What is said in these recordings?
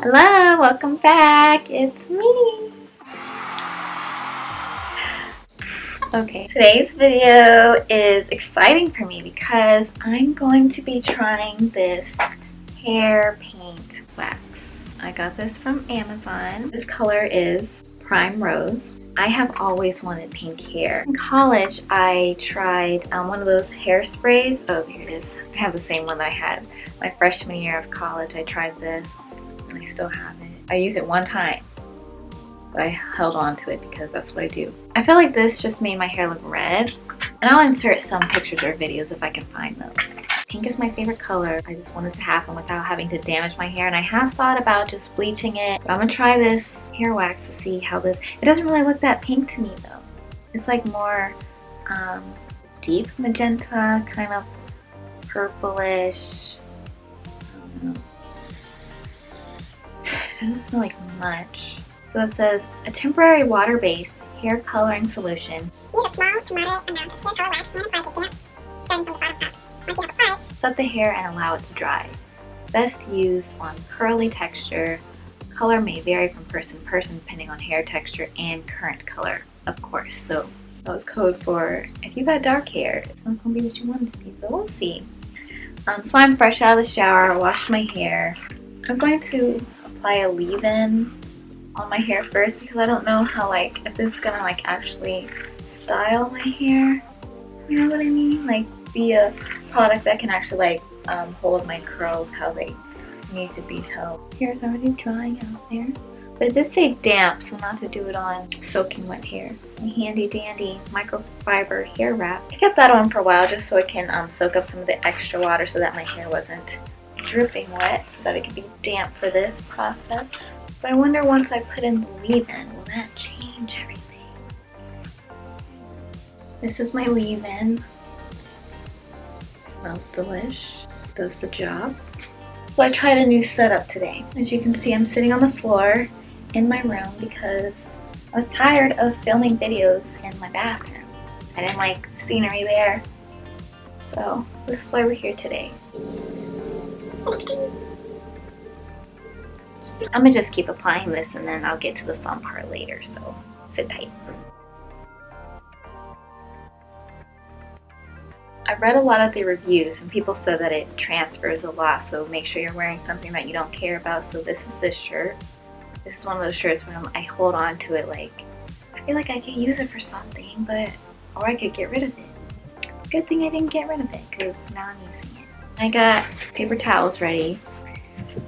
Hello, welcome back. It's me. Okay, today's video is exciting for me because I'm going to be trying this hair paint wax. I got this from Amazon. This color is Prime Rose. I have always wanted pink hair. In college, I tried one of those hairsprays. Oh, here it is. I have the same one that I had my freshman year of college. I tried this and I still have it. I used it one time, but I held on to it because that's what I do. I feel like this just made my hair look red, and I'll insert some pictures or videos if I can find those. Pink is my favorite color. I just wanted to happen without having to damage my hair, and I have thought about just bleaching it. But I'm gonna try this hair wax to see how this, it doesn't really look that pink to me though. It's like more deep magenta, kind of purplish. I don't know. It doesn't smell like much. So it says, a temporary water-based hair coloring solution. Use a small to moderate amount of hair color wax and apply to damp, starting from the bottom up. Once you have applied, Soak the hair and allow it to dry. Best used on curly texture. Color may vary from person to person depending on hair texture and current color, of course. So that was code for if you got dark hair, it's not going to be what you want it to be, but we'll see. So I'm fresh out of the shower, I washed my hair. I'm going to apply a leave-in on my hair first because I don't know how, like, if this is gonna like actually style my hair, you know what I mean, like be a product that can actually like hold my curls how they need to be held. Hair's already drying out there, but it did say damp, so not to do it on soaking wet hair. My handy dandy microfiber hair wrap. I kept that on for a while just so it can soak up some of the extra water so that my hair wasn't dripping wet, so that it could be damp for this process. But I wonder, once I put in the leave-in, will that change everything? This is my leave-in. Smells delish. Does the job. So I tried a new setup today. As you can see, I'm sitting on the floor in my room because I was tired of filming videos in my bathroom. I didn't like the scenery there. So this is why we're here today. I'm gonna just keep applying this and then I'll get to the fun part later, so sit tight. I read a lot of the reviews and people said that it transfers a lot, so make sure you're wearing something that you don't care about. So this is this shirt. This is one of those shirts where I hold on to it like, I feel like I could use it for something, or I could get rid of it. Good thing I didn't get rid of it because now I'm using it. I got paper towels ready.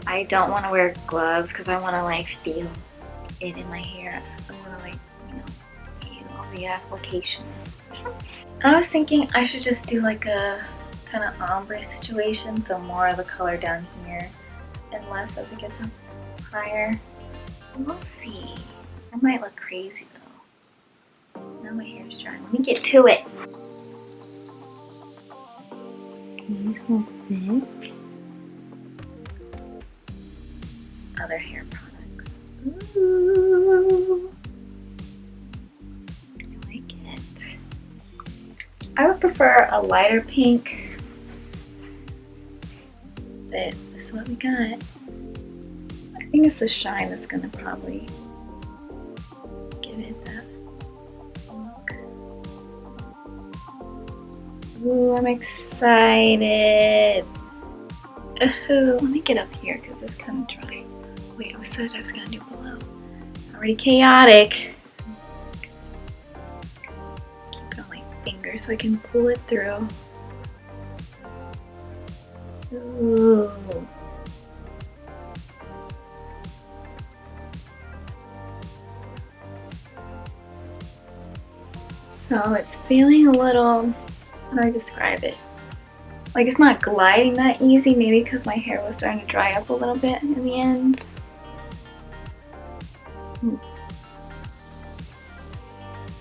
I don't want to wear gloves because I want to like feel it in my hair. I want to like, you know, feel all the application. I was thinking I should just do like a kind of ombre situation, so more of the color down here and less as it gets up higher. We'll see. I might look crazy though. Now my hair's drying. Let me get to it. These look thick. Other hair products. Ooh. I like it. I would prefer a lighter pink, but this is what we got. I think it's the shine that's gonna probably give it that look. Ooh, I'm excited. Ooh, let me get up here because it's kind of dry. Wait, I said I was gonna do below. Already chaotic. Look on my finger so I can pull it through. Ooh. So it's feeling a little, how do I describe it? Like it's not gliding that easy, maybe because my hair was starting to dry up a little bit in the ends.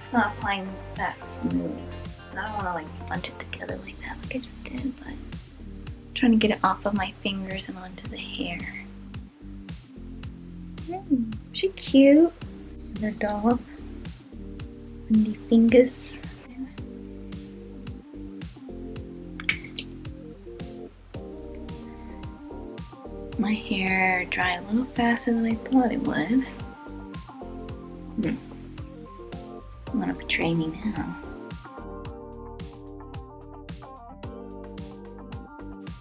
It's not applying that smooth. I don't want to like bunch it together like that like I just did, but I'm trying to get it off of my fingers and onto the hair. She cute. The dog. And the fingers. My hair dried a little faster than I thought it would. You want to betray me now?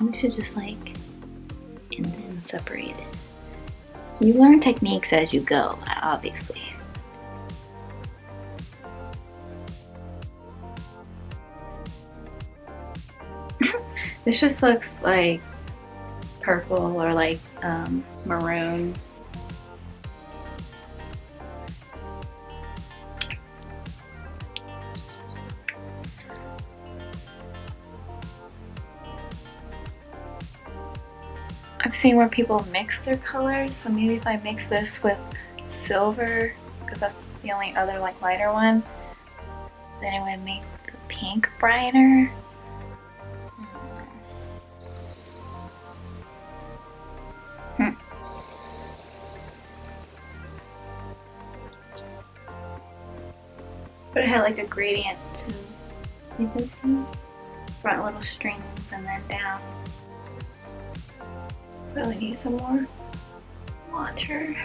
We should just like and then separate it. You learn techniques as you go, obviously. This just looks like purple or like maroon. I've seen where people mix their colors, so maybe if I mix this with silver, because that's the only other like lighter one, then it would make the pink brighter. But it had like a gradient too. You can see front little strings and then down. Really need some more water.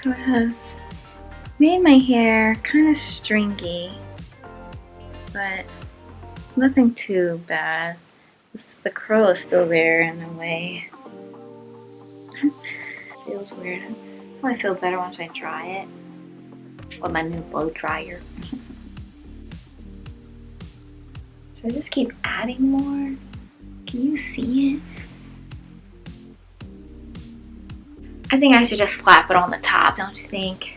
So it has made my hair kind of stringy, but nothing too bad. The curl is still there in a way. Feels weird. I'll probably feel better once I dry it with my new blow dryer. Should I just keep adding more? Can you see it? I think I should just slap it on the top, don't you think?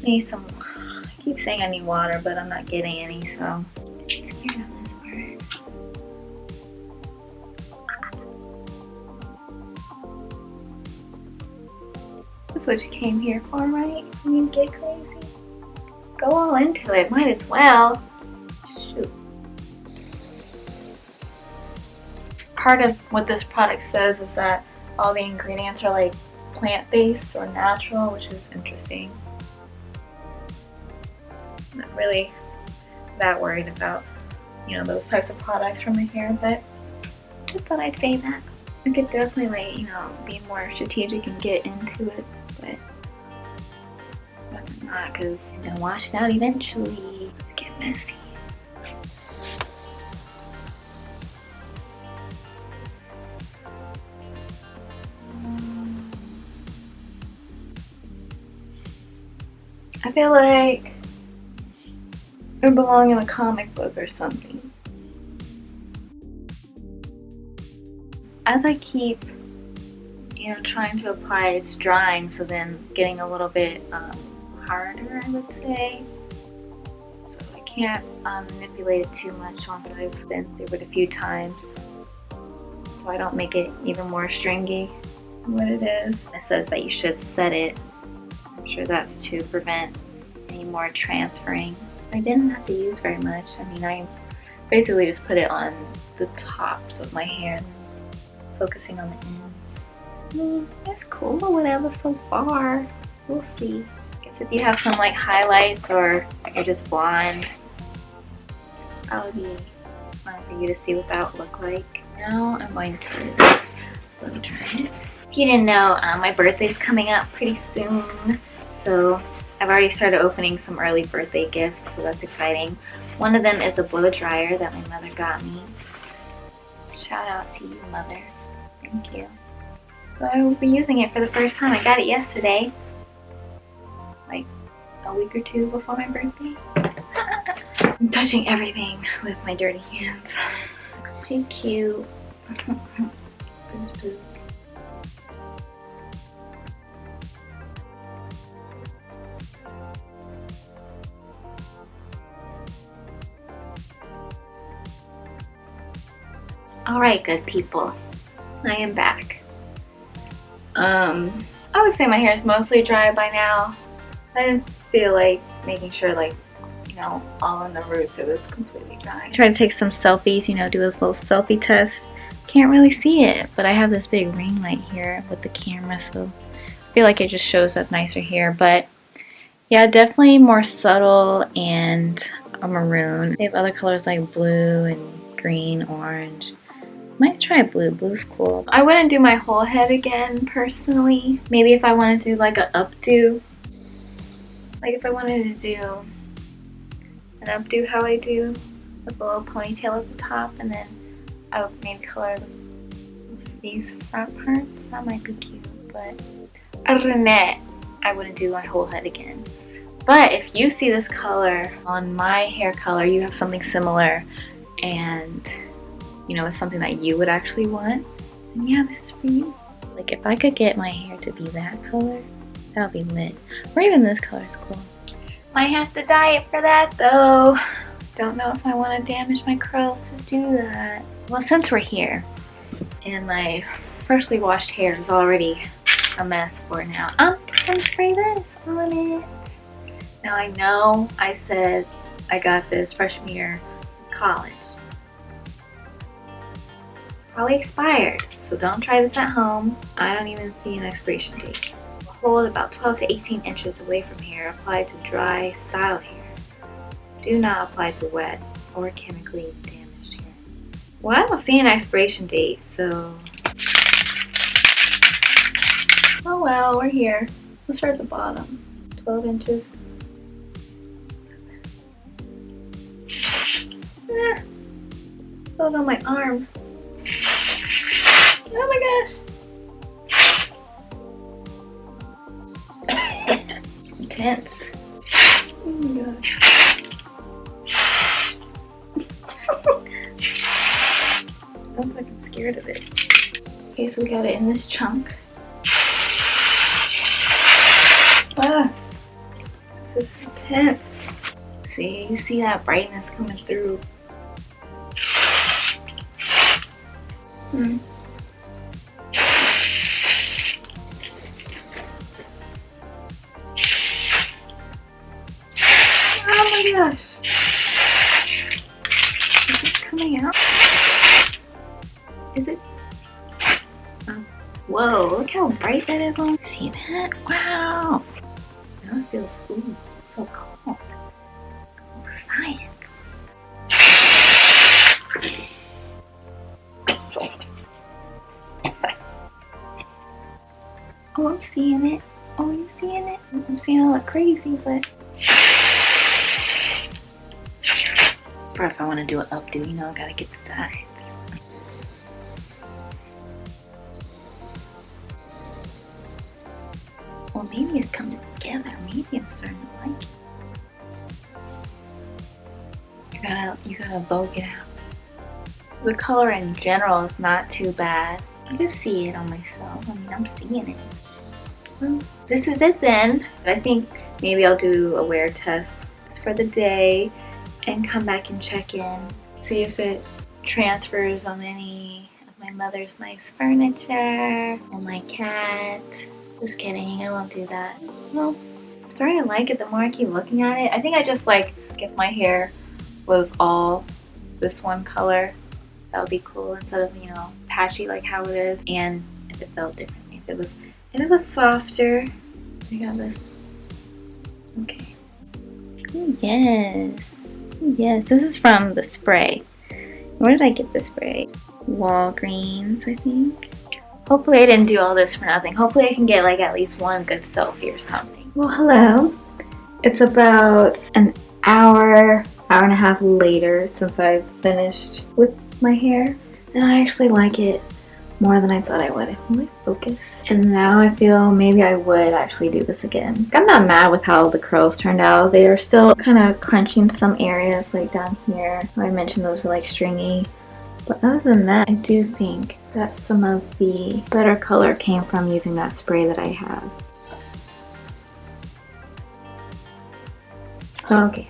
Need some. I keep saying I need water, but I'm not getting any, so I'm scared of this part. That's what you came here for, right? You need to get crazy? Go all into it, might as well. Shoot. Part of what this product says is that all the ingredients are like plant-based or natural, which is interesting. Not really that worried about, those types of products for my hair, but just thought I'd say that. I could definitely, be more strategic and get into it, but I'm not, because I'm gonna wash it out eventually. Get messy. I feel like I belong in a comic book or something. As I keep, trying to apply, it's drying, so then getting a little bit harder, I would say. So I can't manipulate it too much once I've been through it a few times, so I don't make it even more stringy than what it is. It says that you should set it. I'm sure that's to prevent any more transferring. I didn't have to use very much. I mean, I basically just put it on the tops of my hair, focusing on the ends. It's cool, whatever so far. We'll see. I guess if you have some like highlights or you're just blonde, that would be fun for you to see what that would look like. Now I'm going to blow dry it. If you didn't know, my birthday's coming up pretty soon, so I've already started opening some early birthday gifts, so that's exciting. One of them is a blow dryer that my mother got me. Shout out to you, Mother. Thank you. So I will be using it for the first time. I got it yesterday, like a week or two before my birthday. I'm touching everything with my dirty hands. So cute. Alright, good people. I am back. I would say my hair is mostly dry by now. I didn't feel like making sure all in the roots it was completely dry. Try to take some selfies, do a little selfie test. can't really see it, but I have this big ring light here with the camera, so I feel like it just shows up nicer here. But yeah, definitely more subtle and a maroon. They have other colors like blue and green, orange. Might try blue. Blue's cool. I wouldn't do my whole head again personally. Maybe if I wanted to do like an updo. Like if I wanted to do an updo how I do with a little ponytail at the top, and then I would maybe color these front parts. That might be cute, but other than that, I wouldn't do my whole head again. But if you see this color on my hair color, you have something similar, and you know, it's something that you would actually want, then yeah, this is for you. Like if I could get my hair to be that color, that would be lit. Or even this color is cool. Might have to dye it for that though. Don't know if I want to damage my curls to do that. Well, since we're here, and my freshly washed hair is already a mess for now, I'm just gonna spray this on it. Now I know I said I got this freshman year of college. Probably expired, so don't try this at home. I don't even see an expiration date. Hold about 12 to 18 inches away from hair. Apply to dry, styled hair. Do not apply to wet or chemically damaged hair. Well, I don't see an expiration date, so... oh well, we're here. Let's start at the bottom. 12 inches. Filled on my arm. Oh my gosh. Intense. Oh my gosh. I'm fucking scared of it. Okay, so we got it in this chunk. Ah, this is intense. See, you see that brightness coming through. Oh my gosh. Is it coming out? Is it? Oh. Whoa, look how bright that is on. See that? Wow. Now it feels so cold. Oh, science. Oh, I'm seeing it. Oh, you seeing it? I'm seeing it look crazy, but... or if I want to do an updo, you know, I gotta get the sides. Well, maybe it's coming together. Maybe I'm starting to like it. You gotta vogue it out. The color in general is not too bad. You can see it on myself. I mean, I'm seeing it. Well, this is it then. I think maybe I'll do a wear test for the day and come back and check in. See if it transfers on any of my mother's nice furniture and my cat. Just kidding, I won't do that. Well, I'm starting to like it the more I keep looking at it. I think I just like if my hair was all this one color, that would be cool instead of, you know, patchy like how it is, and if it felt differently. If it was softer. I got this. Okay. Oh, yes. Oh, yes, this is from the spray. Where did I get the spray? Walgreens, I think. Hopefully I didn't do all this for nothing. Hopefully I can get like at least one good selfie or something. Well, hello. It's about an hour and a half later since I've finished with my hair, and I actually like it more than I thought I would. Really focus. And now I feel maybe I would actually do this again. I'm not mad with how the curls turned out. They are still kind of crunching some areas, like down here. I mentioned those were like stringy. But other than that, I do think that some of the better color came from using that spray that I have. Okay.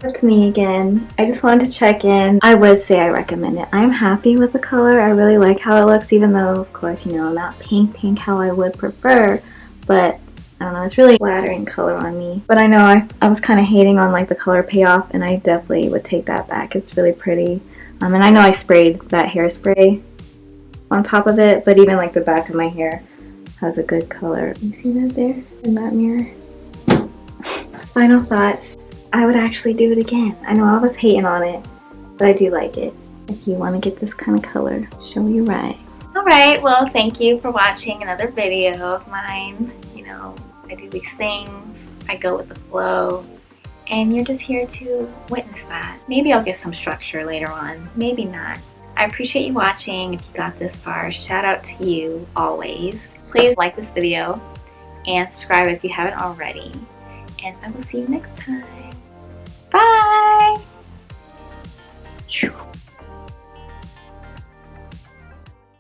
That's me again. I just wanted to check in. I would say I recommend it. I'm happy with the color. I really like how it looks, even though, of course, you know, not pink how I would prefer. But I don't know, it's really flattering color on me. But I know I was kind of hating on like the color payoff, and I definitely would take that back. It's really pretty. And I know I sprayed that hairspray on top of it, but even like the back of my hair has a good color. You see that there in that mirror? Final thoughts. I would actually do it again. I know I was hating on it, but I do like it. If you want to get this kind of color, show you right. Alright, well, thank you for watching another video of mine. You know, I do these things, I go with the flow, and you're just here to witness that. Maybe I'll get some structure later on, maybe not. I appreciate you watching. If you got this far, shout out to you always. Please like this video and subscribe if you haven't already. And I will see you next time. Bye!